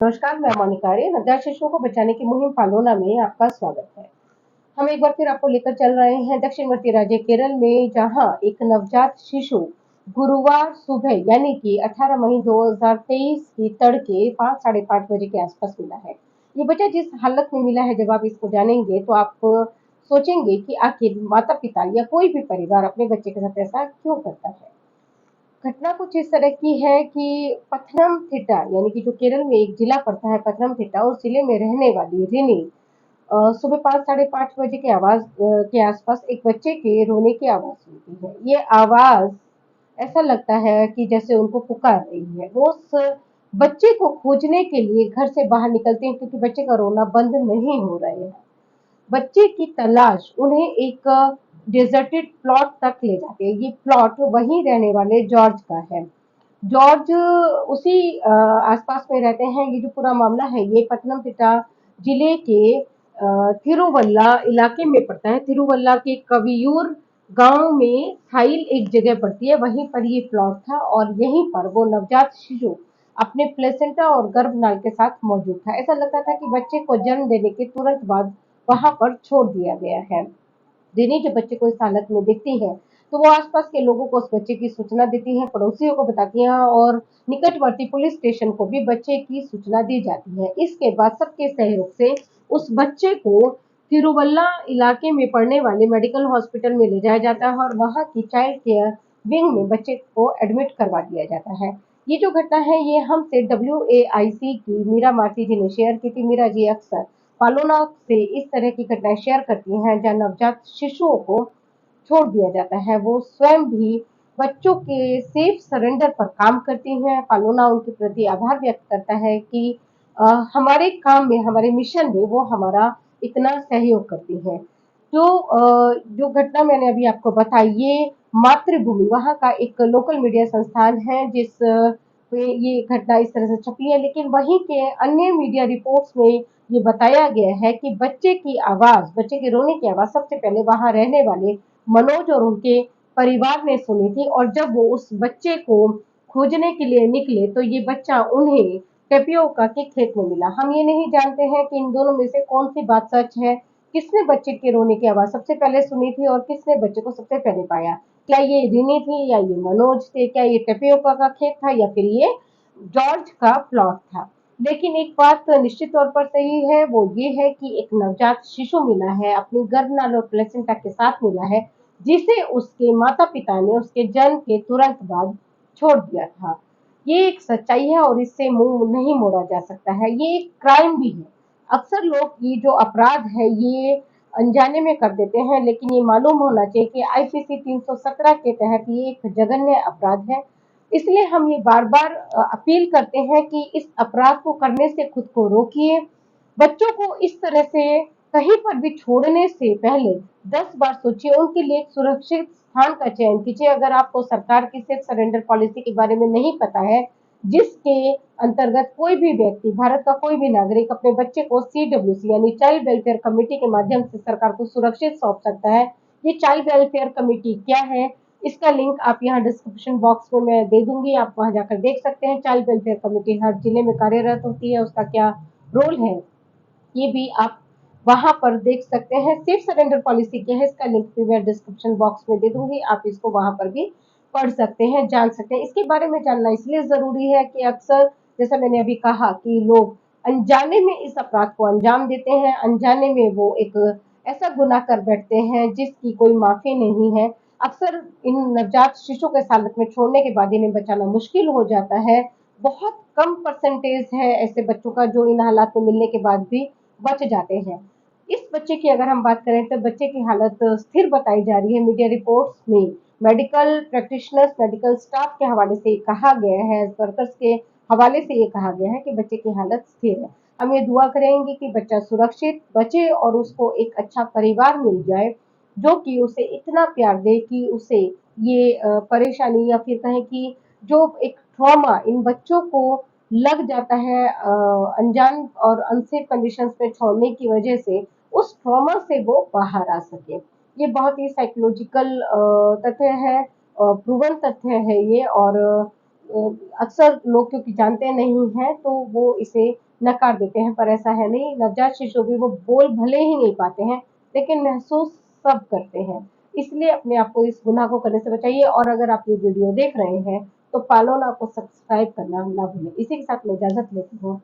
नमस्कार, मैं मोनिका आर्य। नवजात शिशुओं को बचाने की मुहिम पालोना में आपका स्वागत है। हम एक बार फिर आपको लेकर चल रहे हैं दक्षिणवर्ती राज्य केरल में, जहां एक नवजात शिशु गुरुवार सुबह यानी कि 18 मई 2023 की तड़के 5 साढ़े 5 बजे के आसपास मिला है। ये बच्चा जिस हालत में मिला है, जब आप इसको जानेंगे तो आप सोचेंगे कि आखिर माता पिता या कोई भी परिवार अपने बच्चे के साथ ऐसा क्यों करता है। घटना कुछ इस तरह की है कि पथनमथिट्टा यानी कि जो केरल में एक जिला पड़ता है पथनमथिट्टा, उस जिले में रहने वाली रिनी सुबह 5 साढ़े 5 बजे की आवाज के आसपास एक बच्चे के रोने की आवाज सुनती है। ये आवाज ऐसा लगता है कि जैसे उनको पुकार रही है। वो उस बच्चे को खोजने के लिए घर से बाहर निकलते हैं, क्योंकि बच्चे का रोना बंद नहीं हो रहा है। बच्चे की तलाश उन्हें एक डेजर्टेड प्लॉट तक ले जाती है। ये प्लॉट वहीं रहने वाले जॉर्ज का है। जॉर्ज उसी आसपास में रहते हैं। ये जो पूरा मामला है ये पथनमथिट्टा जिले के थिरुवल्ला इलाके में पड़ता है। थिरुवल्ला के कवियूर गांव में खाइल एक जगह पड़ती है, वहीं पर ये प्लॉट था और यहीं पर वो नवजात शिशु अपने प्लेसेंटा और गर्भनाल के साथ मौजूद था। ऐसा लगता था कि बच्चे को जन्म देने के तुरंत बाद वहां पर छोड़ दिया गया है। रिनी जब बच्चे को इस हालत में देखती है तो वो आसपास के लोगों को उस बच्चे की सूचना देती है, पड़ोसियों को बताती है और निकटवर्ती पुलिस स्टेशन को भी बच्चे की सूचना दी जाती है। इसके बाद सबके सहयोग से उस बच्चे को तिरुवल्ला इलाके में पड़ने वाले मेडिकल हॉस्पिटल में ले जाया जाता है और वहां की चाइल्ड केयर विंग में बच्चे को एडमिट करवा दिया जाता है। ये जो घटना है ये हमसे WAIC की मीरा मार्ती जी ने शेयर की थी। मीरा जी अक्सर पालोना से इस तरह की घटनाएं शेयर करती हैं, जहां नवजात शिशुओं को छोड़ दिया जाता है। वो स्वयं भी बच्चों के सेफ सरेंडर पर काम करती हैं। पालोना उनके प्रति आभार व्यक्त करता है कि हमारे काम में, हमारे मिशन में वो हमारा इतना सहयोग करती है। जो घटना मैंने अभी आपको बताई, ये मातृभूमि वहाँ का एक लोकल मीडिया संस्थान है जिस पे ये घटना इस तरह से छपी है, लेकिन वहीं के अन्य मीडिया रिपोर्ट्स में ये बताया गया है कि बच्चे की आवाज, बच्चे के रोने की आवाज सबसे पहले वहां रहने वाले मनोज और उनके परिवार ने सुनी थी, और जब वो उस बच्चे को खोजने के लिए निकले तो ये बच्चा उन्हें टेपियोका के खेत में मिला। हम ये नहीं जानते हैं कि इन दोनों में से कौन सी बात सच है, किसने बच्चे के रोने की आवाज सबसे पहले सुनी थी और किसने बच्चे को सबसे पहले पाया। क्या ये रिनी थी या ये मनोज थे, क्या ये टेपियोका का खेत था या फिर ये जॉर्ज का प्लॉट था। लेकिन एक बात निश्चित तौर पर सही है, वो ये है कि एक नवजात शिशु मिला है, अपनी गर्भनाल और प्लेसेंटा के साथ मिला है, जिसे उसके माता पिता ने उसके जन्म के तुरंत बाद छोड़ दिया था। ये एक सच्चाई है और इससे मुंह नहीं मोड़ा जा सकता है। ये एक क्राइम भी है। अक्सर लोग ये जो अपराध है ये अनजाने में कर देते हैं, लेकिन ये मालूम होना चाहिए कि IPC 317 के तहत ये एक जघन्य अपराध है। इसलिए हम ये बार बार अपील करते हैं कि इस अपराध को करने से खुद को रोकिए। बच्चों को इस तरह से कहीं पर भी छोड़ने से पहले 10 बार सोचिए, उनके लिए एक सुरक्षित स्थान का चयन कीजिए। अगर आपको सरकार की सेफ सरेंडर पॉलिसी के बारे में नहीं पता है, जिसके अंतर्गत कोई भी व्यक्ति, भारत का कोई भी नागरिक अपने बच्चे को CWC यानी चाइल्ड वेलफेयर कमेटी के माध्यम से सरकार को सुरक्षित सौंप सकता है। ये चाइल्ड वेलफेयर कमेटी क्या है, इसका लिंक आप यहाँ डिस्क्रिप्शन बॉक्स में मैं दे दूंगी, आप वहां जाकर देख सकते हैं। चाइल्ड वेलफेयर कमेटी हर जिले में कार्यरत होती है, उसका क्या रोल है ये भी आप वहां पर देख सकते हैं। सेफ सरेंडर पॉलिसी क्या है, इसका लिंक भी मैं डिस्क्रिप्शन बॉक्स में दे दूंगी, आप इसको वहां पर भी पढ़ सकते हैं, जान सकते हैं। इसके बारे में जानना इसलिए जरूरी है कि अक्सर, जैसा मैंने अभी कहा, कि लोग अनजाने में इस अपराध को अंजाम देते हैं। अनजाने में वो एक ऐसा गुनाह कर बैठते हैं जिसकी कोई माफी नहीं है। अक्सर इन नवजात शिशु के हालत में छोड़ने के बाद इन्हें बचाना मुश्किल हो जाता है। बहुत कम परसेंटेज है ऐसे बच्चों का जो इन हालात में मिलने के बाद भी बच जाते हैं। इस बच्चे की अगर हम बात करें तो बच्चे की हालत स्थिर बताई जा रही है। मीडिया रिपोर्ट्स में मेडिकल प्रैक्टिशनर्स, मेडिकल स्टाफ के हवाले से कहा गया है, वर्कर्स के हवाले से ये कहा गया है कि बच्चे की हालत स्थिर है। हम ये दुआ करेंगे कि बच्चा सुरक्षित बचे और उसको एक अच्छा परिवार मिल जाए, जो कि उसे इतना प्यार दे कि उसे ये परेशानी या फिर कहें कि जो एक ट्रॉमा इन बच्चों को लग जाता है अनजान और अनसेफ कंडीशंस में छोड़ने की वजह से, उस ट्रॉमा से वो बाहर आ सके। ये बहुत ही साइकोलॉजिकल तथ्य है, प्रूवन तथ्य है ये, और अक्सर लोग क्योंकि जानते नहीं हैं तो वो इसे नकार देते हैं, पर ऐसा है नहीं। नवजात शिशु भी वो बोल भले ही नहीं पाते हैं, लेकिन महसूस सब करते हैं। इसलिए अपने आप को इस गुनाह को करने से बचाइए। और अगर आप ये वीडियो देख रहे हैं तो पालोना को सब्सक्राइब करना ना भूलें। इसी के साथ मैं इजाजत लेती हूँ।